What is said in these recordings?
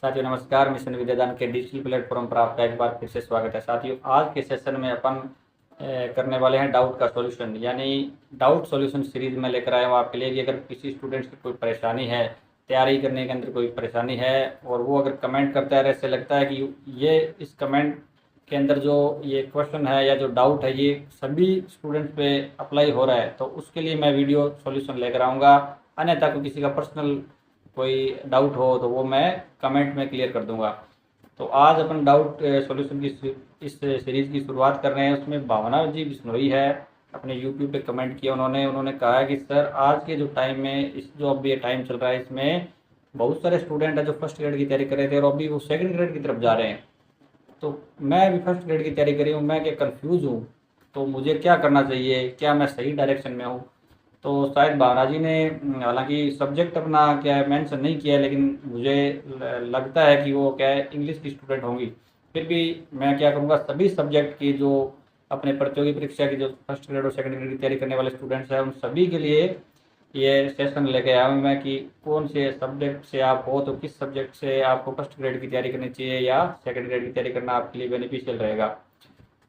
साथियों नमस्कार। मिशन विद्यादान के डिजिटल प्लेटफॉर्म पर आपका एक बार फिर से स्वागत है। साथियों आज के सेशन में अपन करने वाले हैं डाउट का सॉल्यूशन, यानी डाउट सॉल्यूशन सीरीज में लेकर आया हूँ आपके लिए कि अगर किसी स्टूडेंट्स की कोई परेशानी है, तैयारी करने के अंदर कोई परेशानी है और वो अगर कमेंट करता है, ऐसे लगता है कि ये इस कमेंट के अंदर जो ये क्वेश्चन है या जो डाउट है ये सभी स्टूडेंट्स पे अप्लाई हो रहा है, तो उसके लिए मैं वीडियो सॉल्यूशन लेकर आऊँगा। अन्यथा कोई किसी का पर्सनल कोई डाउट हो तो वो मैं कमेंट में क्लियर कर दूंगा। तो आज अपन डाउट सॉल्यूशन की इस सीरीज़ की शुरुआत कर रहे हैं। उसमें भावना जी बिश्नोई है, अपने यूट्यूब पे कमेंट किया उन्होंने कहा है कि सर आज के जो टाइम में इस जो अभी ये टाइम चल रहा है इसमें बहुत सारे स्टूडेंट हैं जो फर्स्ट ग्रेड की तैयारी कर रहे थे और अभी वो सेकंड ग्रेड की तरफ जा रहे हैं। तो मैं अभी फर्स्ट ग्रेड की तैयारी कर रही हूँ, मैं क्या कन्फ्यूज़ हूँ, तो मुझे क्या करना चाहिए, क्या मैं सही डायरेक्शन में हूँ। तो शायद भावना जी ने हालांकि सब्जेक्ट अपना क्या है मेंशन नहीं किया है, लेकिन मुझे लगता है कि वो क्या है इंग्लिश की स्टूडेंट होंगी। फिर भी मैं क्या करूँगा, सभी सब्जेक्ट की जो अपने प्रतियोगी परीक्षा की जो फर्स्ट ग्रेड और सेकंड ग्रेड की तैयारी करने वाले स्टूडेंट्स हैं उन सभी के लिए ये सेशन लेके आया हूँ मैं कि कौन से सब्जेक्ट से आप हो तो किस सब्जेक्ट से आपको फर्स्ट ग्रेड की तैयारी करनी चाहिए या सेकंड ग्रेड की तैयारी करना आपके लिए बेनिफिशियल रहेगा।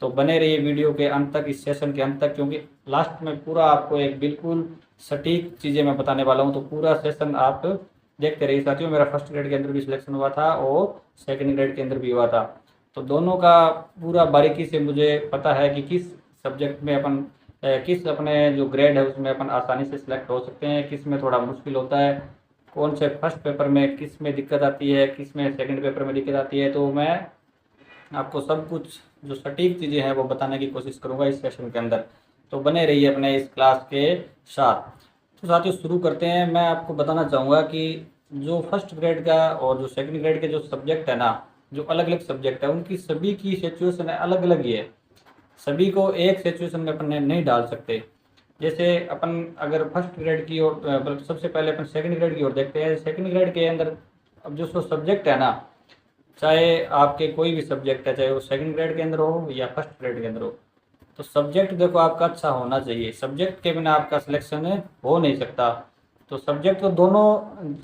तो बने रहिए वीडियो के अंत तक, इस सेशन के अंत तक, क्योंकि लास्ट में पूरा आपको एक बिल्कुल सटीक चीज़ें मैं बताने वाला हूँ। तो पूरा सेशन आप देखते रहिए। साथियों मेरा फर्स्ट ग्रेड के अंदर भी सिलेक्शन हुआ था और सेकंड ग्रेड के अंदर भी हुआ था, तो दोनों का पूरा बारीकी से मुझे पता है कि किस सब्जेक्ट में अपन किस अपने जो ग्रेड है उसमें अपन आसानी से सिलेक्ट हो सकते हैं, किस में थोड़ा मुश्किल होता है, कौन से फर्स्ट पेपर में किस में दिक्कत आती है, किस में सेकंड पेपर में दिक्कत आती है। तो मैं आपको सब कुछ जो सटीक चीज़ें हैं वो बताने की कोशिश करूंगा इस सेशन के अंदर। तो बने रहिए अपने इस क्लास के साथ। तो साथियों शुरू करते हैं। मैं आपको बताना चाहूँगा कि जो फर्स्ट ग्रेड का और जो सेकंड ग्रेड के जो सब्जेक्ट है ना, जो अलग अलग सब्जेक्ट है उनकी सभी की सिचुएशन अलग अलग ही है। सभी को एक सिचुएशन में अपन नहीं डाल सकते। जैसे अपन अगर फर्स्ट ग्रेड की ओर बल्कि सबसे पहले अपन सेकंड ग्रेड की ओर देखते हैं। सेकंड ग्रेड के अंदर अब जो सब्जेक्ट है ना, चाहे आपके कोई भी सब्जेक्ट है, चाहे वो सेकंड ग्रेड के अंदर हो या फर्स्ट ग्रेड के अंदर हो, तो सब्जेक्ट देखो आपका अच्छा होना चाहिए। सब्जेक्ट के बिना आपका सिलेक्शन हो नहीं सकता। तो सब्जेक्ट तो दोनों,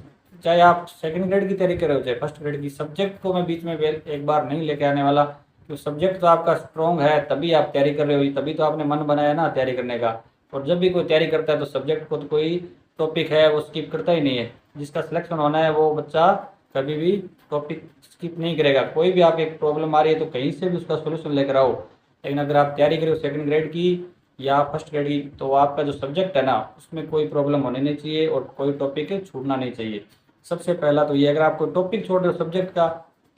चाहे आप सेकंड ग्रेड की तैयारी कर रहे हो चाहे फर्स्ट ग्रेड की, सब्जेक्ट को मैं बीच में एक बार नहीं लेके आने वाला। तो सब्जेक्ट तो आपका स्ट्रॉन्ग है तभी आप तैयारी कर रहे हो, तभी तो आपने मन बनाया ना तैयारी करने का। और जब भी कोई तैयारी करता है तो सब्जेक्ट को तो कोई टॉपिक है वो स्किप करता ही नहीं है। जिसका सिलेक्शन होना है वो बच्चा कभी भी टॉपिक स्किप नहीं करेगा। कोई भी आप एक प्रॉब्लम आ रही है तो कहीं से भी उसका सोल्यूशन लेकर आओ। लेकिन अगर आप तैयारी करो सेकंड ग्रेड की या फर्स्ट ग्रेड की, तो आपका जो सब्जेक्ट है ना उसमें कोई प्रॉब्लम होनी नहीं चाहिए और कोई टॉपिक छूटना नहीं चाहिए। सबसे पहला तो ये, अगर आप कोई टॉपिक छोड़ रहे हो सब्जेक्ट का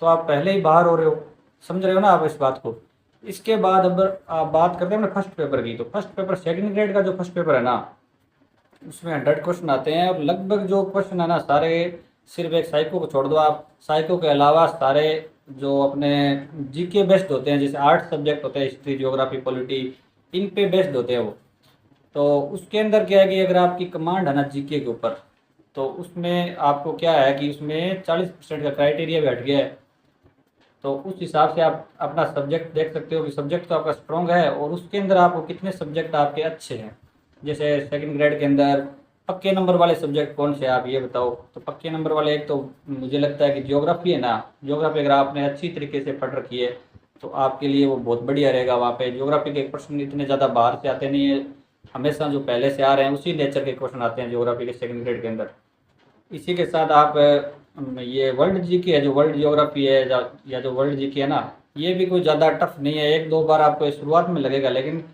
तो आप पहले ही बाहर हो रहे हो। समझ रहे हो ना आप इस बात को। इसके बाद अब आप बात करते हैं ना फर्स्ट पेपर की। तो फर्स्ट पेपर सेकंड ग्रेड का जो फर्स्ट पेपर है ना उसमें 100 क्वेश्चन आते हैं और लगभग जो क्वेश्चन है ना सारे, सिर्फ एक साइको को छोड़ दो आप, साइको के अलावा सारे जो अपने जीके बेस्ड होते हैं, जैसे आर्ट सब्जेक्ट होते हैं हिस्ट्री ज्योग्राफी पॉलिटी, इन पे बेस्ड होते हैं वो। तो उसके अंदर क्या है कि अगर आपकी कमांड है ना जीके के ऊपर, तो उसमें आपको क्या है कि उसमें 40% का क्राइटेरिया भी हट गया है। तो उस हिसाब से आप अपना सब्जेक्ट देख सकते हो कि सब्जेक्ट तो आपका स्ट्रॉन्ग है और उसके अंदर आपको कितने सब्जेक्ट आपके अच्छे हैं। जैसे सेकंड ग्रेड के अंदर पक्के नंबर वाले सब्जेक्ट कौन से आप ये बताओ। तो पक्के नंबर वाले एक तो मुझे लगता है कि ज्योग्राफी है ना। ज्योग्राफी अगर आपने अच्छी तरीके से पढ़ रखी है तो आपके लिए वो बहुत बढ़िया रहेगा। वहाँ पे ज्योग्राफी के क्वेश्चन इतने ज़्यादा बाहर से आते नहीं है, हमेशा जो पहले से आ रहे हैं उसी नेचर के क्वेश्चन आते हैं ज्योग्राफी के सेकंड ग्रेड के अंदर। इसी के साथ आप ये वर्ल्ड जीके है, जो वर्ल्ड ज्योग्राफी है या जो वर्ल्ड जीके है ना, ये भी कोई ज़्यादा टफ नहीं है। एक दो बार आपको शुरुआत में लगेगा, लेकिन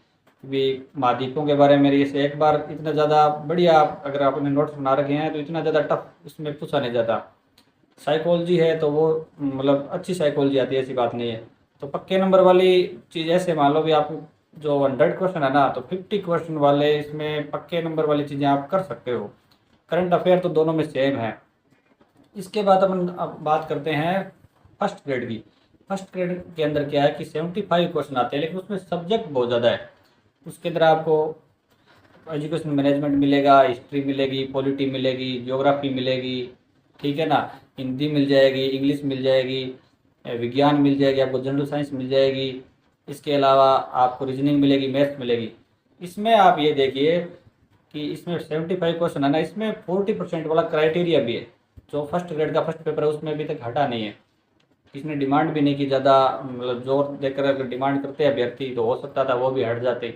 भी महाद्वीपों के बारे में ये से एक बार इतना ज़्यादा बढ़िया, आप अगर आपने नोट्स बना रखे हैं तो इतना ज़्यादा टफ उसमें पूछा नहीं जाता। साइकोलॉजी है तो वो मतलब अच्छी साइकोलॉजी आती है, ऐसी बात नहीं है। तो पक्के नंबर वाली चीज़ ऐसे मान लो भी आप जो 100 क्वेश्चन है ना, तो 50 क्वेश्चन वाले इसमें पक्के नंबर वाली चीज़ें आप कर सकते हो। करंट अफेयर तो दोनों में सेम है। इसके बाद अपन अब बात करते हैं फर्स्ट ग्रेड की। फर्स्ट ग्रेड के अंदर क्या है कि 75 क्वेश्चन आते हैं, लेकिन उसमें सब्जेक्ट बहुत ज़्यादा है। उसके अंदर आपको एजुकेशन मैनेजमेंट मिलेगा, हिस्ट्री मिलेगी, पॉलिटी मिलेगी, ज्योग्राफी मिलेगी, ठीक है ना, हिंदी मिल जाएगी, इंग्लिश मिल जाएगी, विज्ञान मिल जाएगी, आपको जनरल साइंस मिल जाएगी। इसके अलावा आपको रीजनिंग मिलेगी, मैथ्स मिलेगी। इसमें आप ये देखिए कि इसमें 75 क्वेश्चन है ना, इसमें 40% वाला क्राइटेरिया भी है। जो फर्स्ट ग्रेड का फर्स्ट पेपर है उसमें अभी तक हटा नहीं है, किसने डिमांड भी नहीं की ज़्यादा, मतलब जोर देकर अगर डिमांड करते हैं अभ्यर्थी तो हो सकता था वो भी हट जाते।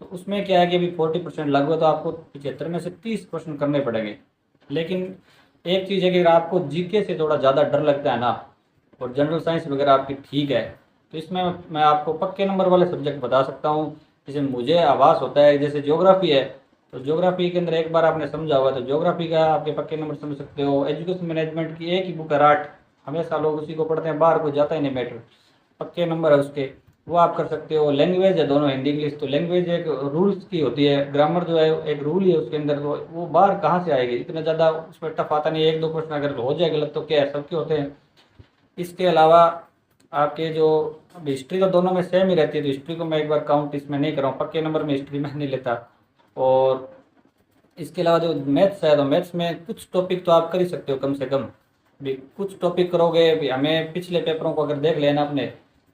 तो उसमें क्या है कि अभी 40% लागू है, तो आपको 75 में से 30 क्वेश्चन करने पड़ेंगे। लेकिन एक चीज़ है कि अगर आपको जीके से थोड़ा ज़्यादा डर लगता है ना, और जनरल साइंस वगैरह आपकी ठीक है, तो इसमें मैं आपको पक्के नंबर वाले सब्जेक्ट बता सकता हूँ। जैसे मुझे आभास होता है, जैसे ज्योग्राफी है, तो ज्योग्राफी के अंदर एक बार आपने समझा होगा तो ज्योग्राफी का आपके पक्के नंबर समझ सकते हो। एजुकेशन मैनेजमेंट की एक ही बुक है राट, हमेशा लोग उसी को पढ़ते हैं, बाहर को जाता ही नहीं मैटर, पक्के नंबर है उसके, वो आप कर सकते हो। लैंग्वेज है दोनों हिंदी इंग्लिश, तो लैंग्वेज एक रूल्स की होती है, ग्रामर जो है एक रूल ही है उसके अंदर, तो वो बाहर कहाँ से आएगी, इतना ज़्यादा उसमें टफ आता नहीं है, एक दो क्वेश्चन अगर हो जाए गलत तो क्या है, सबके होते हैं। इसके अलावा आपके जो हिस्ट्री तो दोनों में सेम ही रहती है, तो हिस्ट्री को मैं एक बार काउंट इसमें नहीं कर रहा हूँ, पक्के नंबर में हिस्ट्री में नहीं लेता। और इसके अलावा जो मैथ्स है, तो मैथ्स में कुछ टॉपिक तो आप कर ही सकते हो कम से कम, भी कुछ टॉपिक करोगे भी। हमें पिछले पेपरों को अगर देख लेना अपने,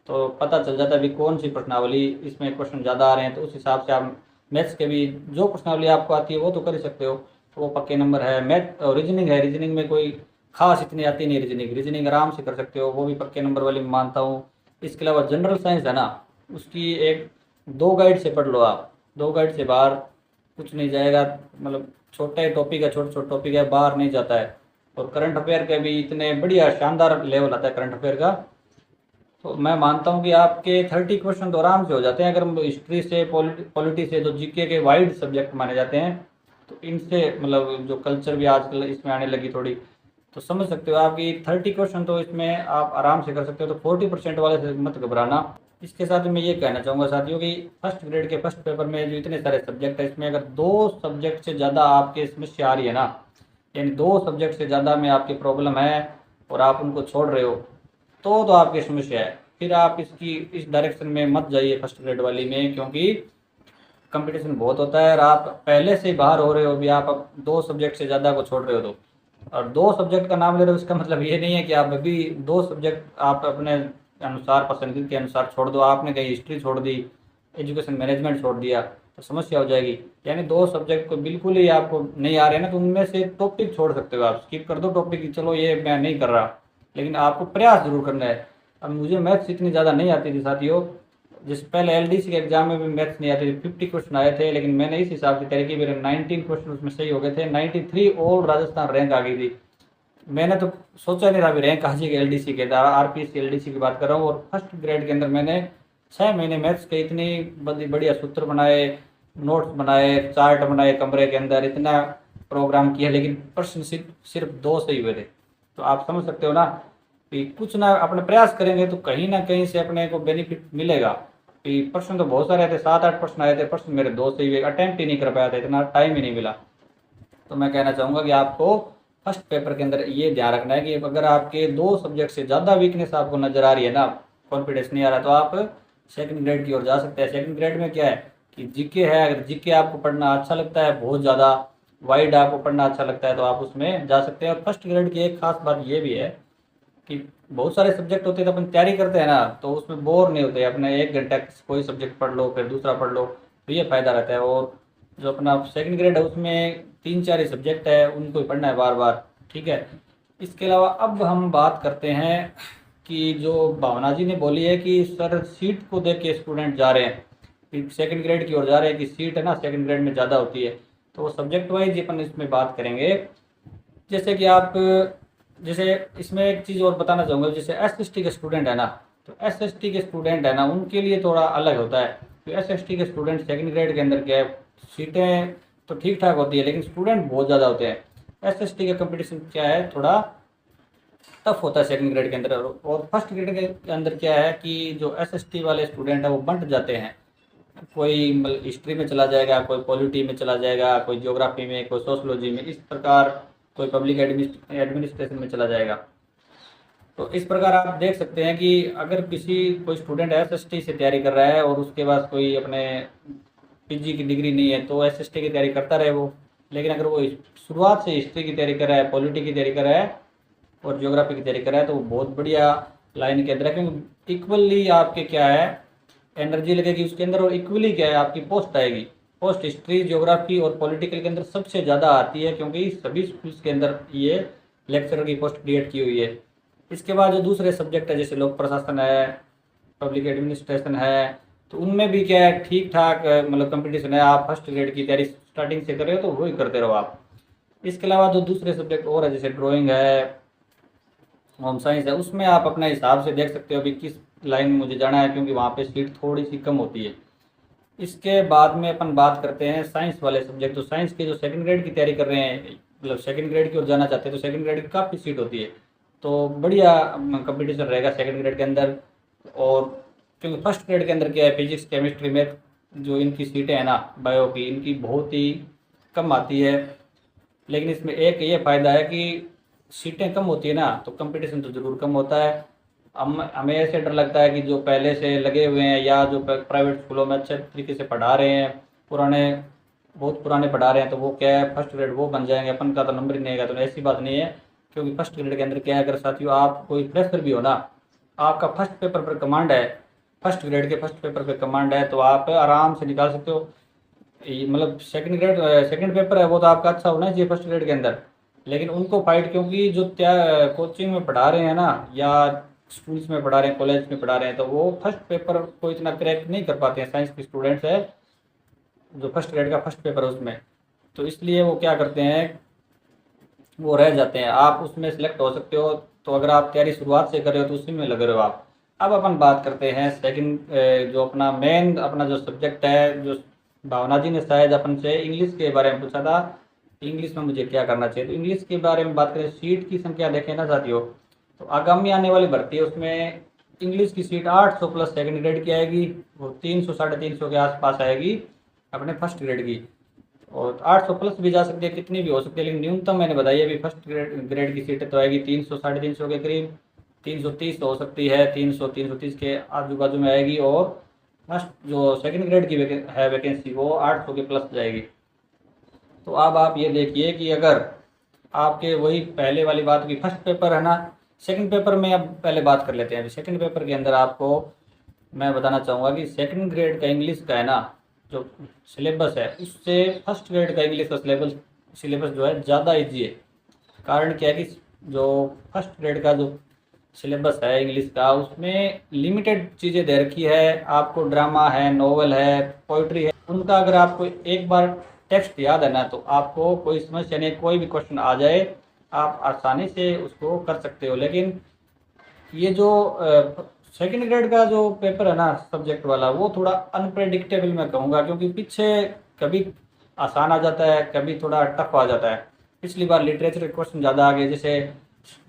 तो पता चल जाता है भी कौन सी प्रश्नावली इसमें क्वेश्चन ज़्यादा आ रहे हैं, तो उस हिसाब से आप मैथ्स के भी जो प्रश्नावली आपको आती है वो तो कर ही सकते हो, तो वो पक्के नंबर है। मैथ और रीजनिंग है, रीजनिंग में कोई खास इतनी आती नहीं, रीजनिंग आराम से कर सकते हो, वो भी पक्के नंबर वाली मानता हूँ। इसके अलावा जनरल साइंस है ना, उसकी एक दो गाइड से पढ़ लो आप, दो गाइड से बाहर कुछ नहीं जाएगा, मतलब छोटा टॉपिक है, छोटा छोटा टॉपिक है, बाहर नहीं जाता है। और करंट अफेयर के भी इतने बढ़िया शानदार लेवल आता है करंट अफेयर का, तो मैं मानता हूँ कि आपके 30 क्वेश्चन तो आराम से हो जाते हैं। अगर हिस्ट्री से पॉलिटी से, जो जीके के वाइड सब्जेक्ट माने जाते हैं, तो इनसे मतलब जो कल्चर भी आजकल इसमें आने लगी थोड़ी, तो समझ सकते हो आपकी 30 क्वेश्चन तो इसमें आप आराम से कर सकते हो। तो 40% वाले से मत घबराना। इसके साथ मैं ये कहना चाहूँगा साथियों कि फर्स्ट ग्रेड के फर्स्ट पेपर में जो इतने सारे सब्जेक्ट है, इसमें अगर दो सब्जेक्ट से ज़्यादा आपके समस्या आ रही है ना, यानी दो सब्जेक्ट से ज़्यादा में आपकी प्रॉब्लम है और आप उनको छोड़ रहे हो, तो आपकी समस्या है। फिर आप इस डायरेक्शन में मत जाइए फर्स्ट ग्रेड वाली में, क्योंकि कंपटीशन बहुत होता है और आप पहले से ही बाहर हो रहे हो भी, आप अब दो सब्जेक्ट से ज़्यादा को छोड़ रहे हो। तो और दो सब्जेक्ट का नाम ले रहे हो, इसका मतलब ये नहीं है कि आप अभी दो सब्जेक्ट आप अपने अनुसार पसंदगी के अनुसार छोड़ दो। आपने कहीं हिस्ट्री छोड़ दी, एजुकेशन मैनेजमेंट छोड़ दिया, तो समस्या हो जाएगी। यानी दो सब्जेक्ट को बिल्कुल ही आपको नहीं आ रहे ना, तो उनमें से टॉपिक छोड़ सकते हो आप, स्किप कर दो टॉपिक, चलो ये मैं नहीं कर रहा, लेकिन आपको प्रयास जरूर करना है। अब मुझे मैथ्स इतनी ज़्यादा नहीं आती थी साथियों, जिस पहले एलडीसी के एग्जाम में भी मैथ्स नहीं आती थी, 50 क्वेश्चन आए थे, लेकिन मैंने इस हिसाब से तैयारी की, मेरे 19 क्वेश्चन उसमें सही हो गए थे, 93 और राजस्थान रैंक आ गई थी। मैंने तो सोचा नहीं था अभी रैंक आ जाएगी एलडीसी के, आरपीएससी एलडीसी की बात कर रहा हूँ। और फर्स्ट ग्रेड के अंदर मैंने 6 महीने मैथ्स के इतनी बढ़िया सूत्र बनाए, नोट्स बनाए, चार्ट बनाए, कमरे के अंदर इतना प्रोग्राम किया, लेकिन प्रश्न सिर्फ 2 सही हुए थे। तो आप समझ सकते हो ना कि कुछ ना अपने प्रयास करेंगे तो कहीं ना कहीं से अपने को बेनिफिट मिलेगा। कि प्रश्न तो बहुत सारे थे, 7-8 प्रश्न आए थे, प्रश्न मेरे 2 सही हुए, अटेम्प्ट ही नहीं कर पाया था, इतना टाइम ही नहीं मिला। तो मैं कहना चाहूँगा कि आपको फर्स्ट पेपर के अंदर ये ध्यान रखना है कि अगर आपके दो सब्जेक्ट से ज़्यादा वीकनेस आपको नज़र आ रही है ना, कॉन्फिडेंस नहीं आ रहा, तो आप सेकंड ग्रेड की ओर जा सकते हैं। सेकंड ग्रेड में क्या है कि जीके है, अगर जीके आपको पढ़ना अच्छा लगता है, बहुत ज़्यादा वाइड आपको पढ़ना अच्छा लगता है, तो आप उसमें जा सकते हैं। और फर्स्ट ग्रेड की एक खास बात ये भी है कि बहुत सारे सब्जेक्ट होते हैं, तो अपन तैयारी करते हैं ना, तो उसमें बोर नहीं होते, अपने 1 घंटा कोई सब्जेक्ट पढ़ लो फिर दूसरा पढ़ लो, तो ये फ़ायदा रहता है। और जो अपना सेकंड ग्रेड है उसमें 3-4 ही सब्जेक्ट है, उनको ही पढ़ना है बार बार, ठीक है। इसके अलावा अब हम बात करते हैं कि जो भावना जी ने बोली है कि सर सीट को देख के स्टूडेंट जा रहे हैं, सेकंड ग्रेड की ओर जा रहे हैं, कि सीट है ना सेकंड ग्रेड में ज़्यादा होती है, तो वो सब्जेक्ट वाइज अपन इसमें बात करेंगे। जैसे कि आप, जैसे इसमें एक चीज़ और बताना चाहूँगा, जैसे एसएसटी के स्टूडेंट है ना, तो एसएसटी के स्टूडेंट है ना, उनके लिए थोड़ा अलग होता है। तो एसएसटी के स्टूडेंट सेकंड ग्रेड के अंदर क्या है, सीटें तो ठीक ठाक होती है, लेकिन स्टूडेंट बहुत ज़्यादा होते हैं। एसएसटी का कंपटीशन क्या है, थोड़ा टफ होता है सेकंड ग्रेड के अंदर। और फर्स्ट ग्रेड के अंदर क्या है कि जो एसएसटी वाले स्टूडेंट है वो बंट जाते हैं, कोई मतलब हिस्ट्री में चला जाएगा, कोई पॉलिटी में चला जाएगा, कोई ज्योग्राफी में, कोई सोशोलॉजी में, इस प्रकार कोई पब्लिक एडमिनिस्ट्रेशन में चला जाएगा। तो इस प्रकार आप देख सकते हैं कि अगर कोई स्टूडेंट एसएसटी से तैयारी कर रहा है और उसके पास कोई अपने पीजी की डिग्री नहीं है, तो एसएसटी की तैयारी करता रहे वो। लेकिन अगर वो शुरुआत से हिस्ट्री की तैयारी कर रहा है, पॉलिटी की तैयारी कर रहा है और ज्योग्राफी की तैयारी कर रहा है, तो वो बहुत बढ़िया लाइन के अंदर है, क्योंकि इक्वली आपके क्या है एनर्जी लगेगी उसके अंदर, और इक्वली क्या है आपकी पोस्ट आएगी। पोस्ट हिस्ट्री, ज्योग्राफी और पॉलिटिकल के अंदर सबसे ज़्यादा आती है, क्योंकि सभी स्कूल्स के अंदर ये लेक्चरर की पोस्ट क्रिएट की हुई है। इसके बाद जो दूसरे सब्जेक्ट है जैसे लोक प्रशासन है, पब्लिक एडमिनिस्ट्रेशन है, तो उनमें भी क्या है ठीक ठाक मतलब कंपटीशन है। आप फर्स्ट ग्रेड की तैयारी स्टार्टिंग से कर रहे हो तो वही करते रहो आप। इसके अलावा जो दूसरे सब्जेक्ट और है जैसे ड्राइंग है, होम साइंस है, उसमें आप अपने हिसाब से देख सकते हो अभी किस लाइन में मुझे जाना है, क्योंकि वहाँ पे सीट थोड़ी सी कम होती है। इसके बाद में अपन बात करते हैं साइंस वाले सब्जेक्ट। तो साइंस के जो सेकंड ग्रेड की तैयारी कर रहे हैं, मतलब सेकंड ग्रेड की ओर जाना चाहते हैं, तो सेकंड ग्रेड की काफ़ी सीट होती है। तो बढ़िया कंपटीशन रहेगा सेकंड ग्रेड के अंदर। और क्योंकि फर्स्ट ग्रेड के अंदर क्या है, फिजिक्स केमिस्ट्री मैथ जो इनकी सीटें हैं ना बायो की, इनकी बहुत ही कम आती है। लेकिन इसमें एक ये फ़ायदा है कि सीटें कम होती है ना, तो कंपटीशन तो ज़रूर कम होता है। हमें ऐसे डर लगता है कि जो पहले से लगे हुए हैं या जो प्राइवेट स्कूलों में अच्छे तरीके से पढ़ा रहे हैं, पुराने बहुत पुराने पढ़ा रहे हैं, तो वो क्या है फर्स्ट ग्रेड वो बन जाएंगे, अपन का तो नंबर ही नहीं आएगा। तो ऐसी बात नहीं है, क्योंकि फर्स्ट ग्रेड के अंदर क्या है, अगर साथियों आप कोई फ्रेशर भी हो ना, आपका फर्स्ट पेपर पर कमांड है, फर्स्ट ग्रेड के फर्स्ट पेपर पर कमांड है, तो आप आराम से निकाल सकते हो। मतलब सेकंड पेपर है वो तो आपका अच्छा होना चाहिए फर्स्ट ग्रेड के अंदर। लेकिन उनको फाइट, क्योंकि जो त्या कोचिंग में पढ़ा रहे हैं ना, या स्कूल्स में पढ़ा रहे हैं, कॉलेज में पढ़ा रहे हैं, तो वो फर्स्ट पेपर को इतना क्रैक नहीं कर पाते हैं। साइंस के स्टूडेंट्स है जो फर्स्ट ग्रेड का फर्स्ट पेपर है उसमें, तो इसलिए वो क्या करते हैं, वो रह जाते हैं। आप उसमें सेलेक्ट हो सकते हो, तो अगर आप तैयारी शुरुआत से कर रहे हो तो उसी में लगे रहो आप। अब अपन बात करते हैं सेकंड जो अपना मेन अपना जो सब्जेक्ट है, जो भावना जी ने शायद अपन से इंग्लिश के बारे में पूछा था, इंग्लिश में मुझे क्या करना चाहिए। तो इंग्लिश के बारे में बात करें, सीट की संख्या देखें ना साथियों, तो आगामी आने वाली भर्ती है उसमें इंग्लिश की सीट 800 प्लस सेकंड ग्रेड की आएगी, वो 300 350 के आसपास आएगी अपने फर्स्ट ग्रेड की। और 800 प्लस भी जा सकती है, कितनी भी हो सकती है, लेकिन न्यूनतम मैंने बताई अभी फर्स्ट ग्रेड की सीटें तो आएगी 300 350 के करीब, 330 हो सकती है, 300 330 के आजू बाजू में आएगी। और फर्स्ट जो सेकंड ग्रेड की है वैकेंसी वो 800 के प्लस जाएगी। तो अब आप ये देखिए कि अगर आपके वही पहले वाली बात की फर्स्ट पेपर है ना, सेकंड पेपर में अब पहले बात कर लेते हैं। अभी सेकंड पेपर के अंदर आपको मैं बताना चाहूँगा कि सेकंड ग्रेड का इंग्लिश का है ना जो सिलेबस है, उससे फर्स्ट ग्रेड का इंग्लिश का सिलेबस जो है ज़्यादा ईजी है। कारण क्या है कि जो फर्स्ट ग्रेड का जो सिलेबस है इंग्लिश का, उसमें लिमिटेड चीज़ें दे रखी है आपको, ड्रामा है, नोवेल है, पोइट्री है, उनका अगर आपको एक बार टेक्स्ट याद है ना, तो आपको कोई समस्या नहीं, कोई भी क्वेश्चन आ जाए आप आसानी से उसको कर सकते हो। लेकिन ये जो सेकंड ग्रेड का जो पेपर है ना सब्जेक्ट वाला, वो थोड़ा अनप्रेडिक्टेबल मैं कहूँगा, क्योंकि पीछे कभी आसान आ जाता है, कभी थोड़ा टफ आ जाता है। पिछली बार लिटरेचर के क्वेश्चन ज़्यादा आ गए, जैसे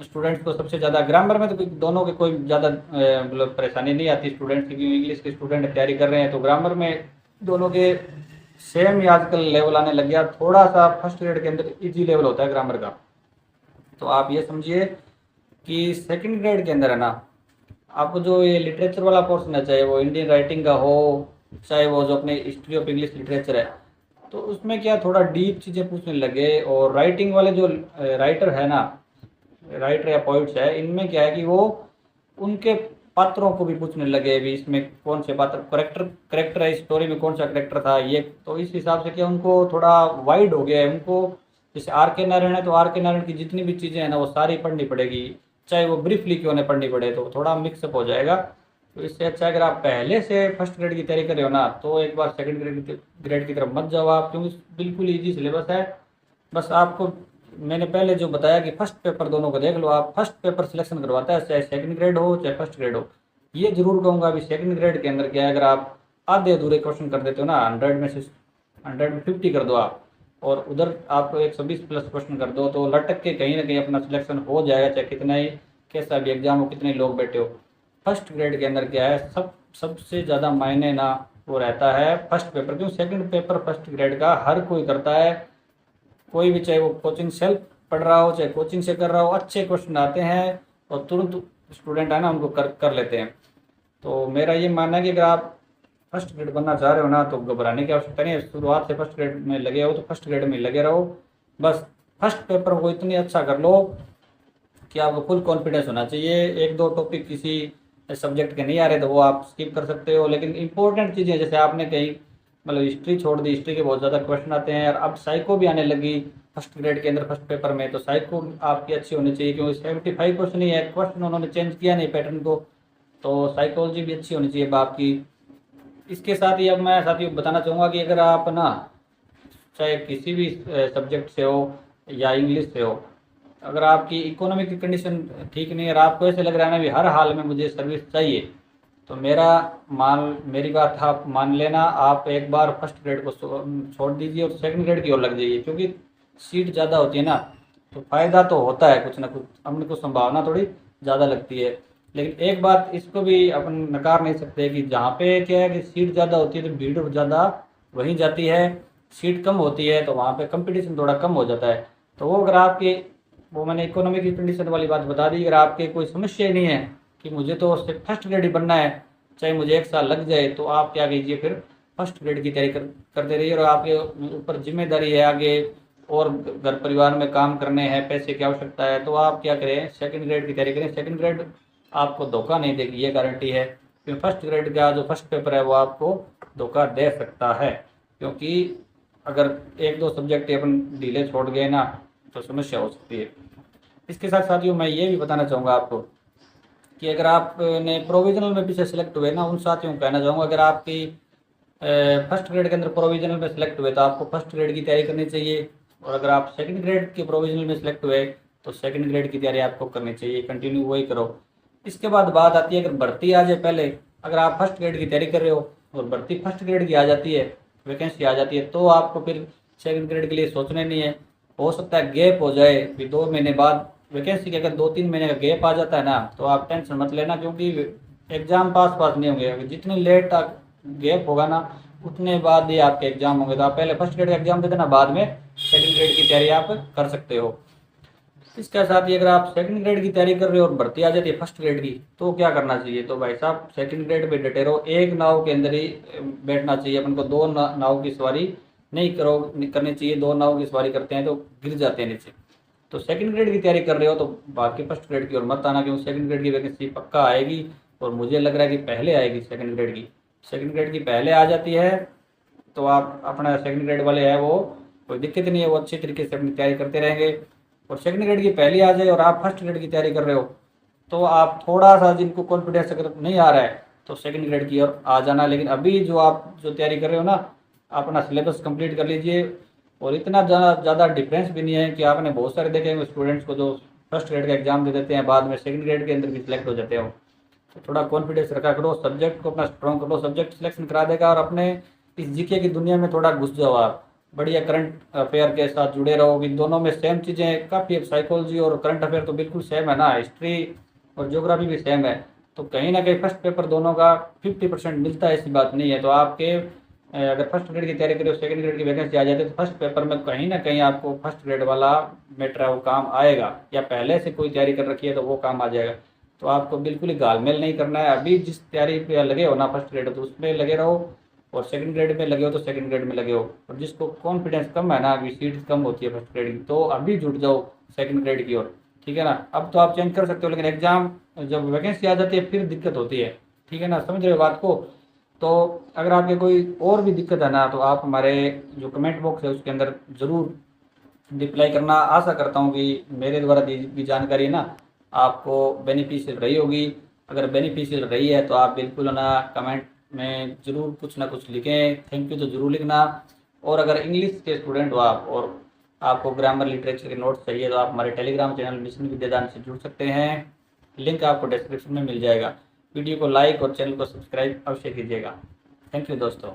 स्टूडेंट्स को सबसे ज़्यादा ग्रामर में तो दोनों के कोई ज़्यादा मतलब परेशानी नहीं आती स्टूडेंट्स की, क्योंकि इंग्लिश के स्टूडेंट तैयारी कर रहे हैं, तो ग्रामर में दोनों के सेम ही आजकल लेवल आने लग गया। थोड़ा सा फर्स्ट ग्रेड के अंदर इजी लेवल होता है ग्रामर का। तो आप ये समझिए कि सेकंड ग्रेड के अंदर है ना, आपको जो ये लिटरेचर वाला पोर्शन है, चाहे वो इंडियन राइटिंग का हो, चाहे वो जो अपने हिस्ट्री ऑफ इंग्लिश लिटरेचर है, तो उसमें क्या थोड़ा डीप चीज़ें पूछने लगे। और राइटिंग वाले जो राइटर है ना, राइटर या पोइट्स है, इनमें क्या है कि वो उनके पात्रों को भी पूछने लगे, भी इसमें कौन से पात्र करेक्टर है, इस स्टोरी में कौन सा करेक्टर था ये। तो इस हिसाब से क्या उनको थोड़ा वाइड हो गया है उनको। जैसे आर के नारायण है, तो आर के नारायण की जितनी भी चीज़ें हैं ना वो सारी पढ़नी पड़ेगी, चाहे वो ब्रीफली क्यों ना पढ़नी पड़े, तो थोड़ा मिक्सअप हो जाएगा। तो इससे अच्छा अगर आप पहले से फर्स्ट ग्रेड की तैयारी कर रहे हो ना, तो एक बार सेकंड ग्रेड की तरफ मत जाओ आप, क्योंकि बिल्कुल ईजी सिलेबस है। बस आपको मैंने पहले जो बताया कि फर्स्ट पेपर दोनों को देख लो आप, फर्स्ट पेपर सिलेक्शन करवाता है, चाहे सेकंड ग्रेड हो चाहे फर्स्ट ग्रेड हो। ये जरूर कहूँगा अभी सेकंड ग्रेड के अंदर क्या है, अगर आप आधे अधूरे क्वेश्चन कर देते हो ना, 100 में से 100 में 50 कर दो आप, और उधर आप 120 प्लस क्वेश्चन कर दो, तो लटक के कहीं ना कहीं अपना सिलेक्शन हो जाएगा, चाहे कितना ही कैसा भी एग्जाम हो, कितने लोग बैठे हो। फर्स्ट ग्रेड के अंदर क्या है, सबसे ज़्यादा मायने ना वो रहता है फर्स्ट पेपर, क्यों सेकंड पेपर फर्स्ट ग्रेड का हर कोई करता है, कोई भी, चाहे वो कोचिंग सेल्फ पढ़ रहा हो चाहे कोचिंग से कर रहा हो, अच्छे क्वेश्चन आते हैं और तुरंत स्टूडेंट है ना उनको कर लेते हैं। तो मेरा ये मानना है कि अगर आप फर्स्ट ग्रेड बनना चाह रहे हो ना, तो घबराने की आवश्यकता नहीं है। शुरुआत से फर्स्ट ग्रेड में लगे हो तो फर्स्ट ग्रेड में लगे रहो, बस फर्स्ट पेपर को इतनी अच्छा कर लो कि आपको फुल कॉन्फिडेंस होना चाहिए। एक दो टॉपिक किसी सब्जेक्ट के नहीं आ रहे तो वो आप स्किप कर सकते हो, लेकिन इंपॉर्टेंट चीज़ें जैसे आपने कहीं मतलब हिस्ट्री छोड़ दी, हिस्ट्री के बहुत ज़्यादा क्वेश्चन आते हैं, और अब साइको भी आने लगी, फर्स्ट ग्रेड के अंदर फर्स्ट पेपर में, तो साइको आपकी अच्छी होनी चाहिए क्योंकि 75 क्वेश्चन ही है, क्वेश्चन उन्होंने चेंज किया नहीं पैटर्न को, तो साइकोलॉजी भी अच्छी होनी चाहिए आपकी। इसके साथ ही अब मैं साथियों बताना चाहूँगा कि अगर आप ना चाहे किसी भी सब्जेक्ट से हो या इंग्लिश से हो, अगर आपकी इकोनॉमिक की कंडीशन ठीक नहीं है और आपको ऐसे लग रहा है ना भी हर हाल में मुझे सर्विस चाहिए, तो मेरी बात आप मान लेना, आप एक बार फर्स्ट ग्रेड को छोड़ दीजिए और सेकंड ग्रेड की ओर लग जाइए, क्योंकि सीट ज़्यादा होती है ना, तो फ़ायदा तो होता है कुछ ना कुछ, अपने को संभावना थोड़ी ज़्यादा लगती है। लेकिन एक बात इसको भी अपन नकार नहीं सकते कि जहाँ पे क्या है कि सीट ज़्यादा होती है तो भीड़ ज़्यादा वहीं जाती है, सीट कम होती है तो वहाँ पे कंपटीशन थोड़ा कम हो जाता है। तो वो अगर आपके, वो मैंने इकोनॉमिक की कंडीशन वाली बात बता दी, अगर आपके कोई समस्या ही नहीं है कि मुझे तो फर्स्ट ग्रेड ही बनना है, चाहे मुझे 1 साल लग जाए, तो आप क्या कीजिए फिर फर्स्ट ग्रेड की तैयारी करते रहिए। और आपके ऊपर जिम्मेदारी है आगे और घर परिवार में काम करने हैं, पैसे की आवश्यकता है, तो आप क्या करें सेकंड ग्रेड की तैयारी करें। सेकंड ग्रेड आपको धोखा नहीं देगी, ये गारंटी है, क्योंकि फर्स्ट ग्रेड का जो फर्स्ट पेपर है वो आपको धोखा दे सकता है, क्योंकि अगर 1-2 सब्जेक्ट अपन ढीले छोड़ गए ना तो समस्या हो सकती है। इसके साथ साथियों मैं ये भी बताना चाहूँगा आपको कि अगर आपने प्रोविजनल में भी से सिलेक्ट हुए ना, उन साथियों को कहना चाहूँगा अगर आपकी फर्स्ट ग्रेड के अंदर प्रोविजनल में सिलेक्ट हुए तो आपको फर्स्ट ग्रेड की तैयारी करनी चाहिए, और अगर आप सेकंड ग्रेड के प्रोविजनल में सिलेक्ट हुए तो सेकंड ग्रेड की तैयारी आपको करनी चाहिए, कंटिन्यू वही करो। इसके बाद बात आती है अगर भर्ती आ जाए, पहले अगर आप फर्स्ट ग्रेड की तैयारी कर रहे हो और भर्ती फर्स्ट ग्रेड की आ जाती है, वैकेंसी आ जाती है, तो आपको फिर सेकंड ग्रेड के लिए सोचना नहीं है। हो सकता है गैप हो जाए, फिर 2 महीने बाद वैकेंसी के अगर 2-3 महीने का गैप आ जाता है ना, तो आप टेंशन मत लेना, क्योंकि एग्ज़ाम पास नहीं होंगे। अगर जितनी लेट तक गैप होगा ना उतने बाद ही आपके एग्जाम होंगे, तो आप पहले फर्स्ट ग्रेड का एग्जाम दे देना, बाद में सेकंड ग्रेड की तैयारी आप कर सकते हो। इसके साथ ही अगर आप सेकंड ग्रेड की तैयारी कर रहे हो और भर्ती आ जाती है फर्स्ट ग्रेड की, तो क्या करना चाहिए, तो भाई साहब सेकंड ग्रेड पे डटे रहो, एक नाव के अंदर ही बैठना चाहिए अपन को, 2 नाव की सवारी नहीं करनी चाहिए। 2 नाव की सवारी करते हैं तो गिर जाते हैं नीचे। तो सेकंड ग्रेड की तैयारी कर रहे हो तो बाकी फर्स्ट ग्रेड की ओर मत आना, क्योंकि सेकंड ग्रेड की वैकेंसी पक्का आएगी, और मुझे लग रहा है कि पहले आएगी सेकंड ग्रेड की। सेकंड ग्रेड की पहले आ जाती है तो आप अपना सेकंड ग्रेड वाले हैं वो कोई दिक्कत नहीं है, वो अच्छी तरीके से अपनी तैयारी करते रहेंगे। और सेकंड ग्रेड की पहली आ जाए और आप फर्स्ट ग्रेड की तैयारी कर रहे हो, तो आप थोड़ा सा जिनको कॉन्फिडेंस अगर नहीं आ रहा है तो सेकंड ग्रेड की ओर आ जाना। लेकिन अभी जो आप तैयारी कर रहे हो ना, अपना सिलेबस कंप्लीट कर लीजिए। और इतना ज़्यादा डिफरेंस भी नहीं है कि आपने बहुत सारे देखे हैं स्टूडेंट्स को जो फर्स्ट ग्रेड का एग्जाम दे देते हैं, बाद में सेकंड ग्रेड के अंदर भी सिलेक्ट हो जाते हो। तो थोड़ा कॉन्फिडेंस रखा करो, सब्जेक्ट को अपना स्ट्रॉन्ग करो, सब्जेक्ट सिलेक्शन करा देगा। और अपने इस जीके की दुनिया में थोड़ा घुस जाओ आप, बढ़िया करंट अफेयर के साथ जुड़े रहो, कि दोनों में सेम चीज़ें काफ़ी, साइकोलॉजी और करंट अफेयर तो बिल्कुल सेम है ना, हिस्ट्री और ज्योग्राफी भी सेम है, तो कहीं ना कहीं फर्स्ट पेपर दोनों का 50% मिलता है, ऐसी बात नहीं है। तो आपके अगर फर्स्ट ग्रेड की तैयारी करें सेकंड ग्रेड की वैकेंसी आ जाती है तो फर्स्ट पेपर में कहीं ना कहीं आपको फर्स्ट ग्रेड वाला मैटर है वो काम आएगा, या पहले से कोई तैयारी कर रखी है तो वो काम आ जाएगा। तो आपको बिल्कुल ही घालमेल नहीं करना है, अभी जिस तैयारी पे लगे हो ना फर्स्ट ग्रेड तो उसमें लगे रहो, और सेकंड ग्रेड में लगे हो तो सेकंड ग्रेड में लगे हो। और जिसको कॉन्फिडेंस कम है ना, अभी सीट कम होती है फर्स्ट ग्रेड की, तो अभी जुट जाओ सेकंड ग्रेड की ओर, ठीक है ना। अब तो आप चेंज कर सकते हो, लेकिन एग्जाम जब वैकेंसी आ जाती है फिर दिक्कत होती है, ठीक है ना, समझ रहे हो बात को। तो अगर आपके कोई और भी दिक्कत है ना, तो आप हमारे जो कमेंट बॉक्स है उसके अंदर ज़रूर रिप्लाई करना। आशा करता हूँ कि मेरे द्वारा दी गई जानकारी ना आपको बेनिफिशियल रही होगी। अगर बेनिफिशियल रही है तो आप बिल्कुल ना कमेंट में ज़रूर कुछ ना कुछ लिखें, थैंक यू तो ज़रूर लिखना। और अगर इंग्लिश के स्टूडेंट हो आप और आपको ग्रामर लिटरेचर के नोट्स चाहिए तो आप हमारे टेलीग्राम चैनल मिशन विद्यादान से जुड़ सकते हैं, लिंक आपको डिस्क्रिप्शन में मिल जाएगा। वीडियो को लाइक और चैनल को सब्सक्राइब अवश्य कीजिएगा। थैंक यू दोस्तों।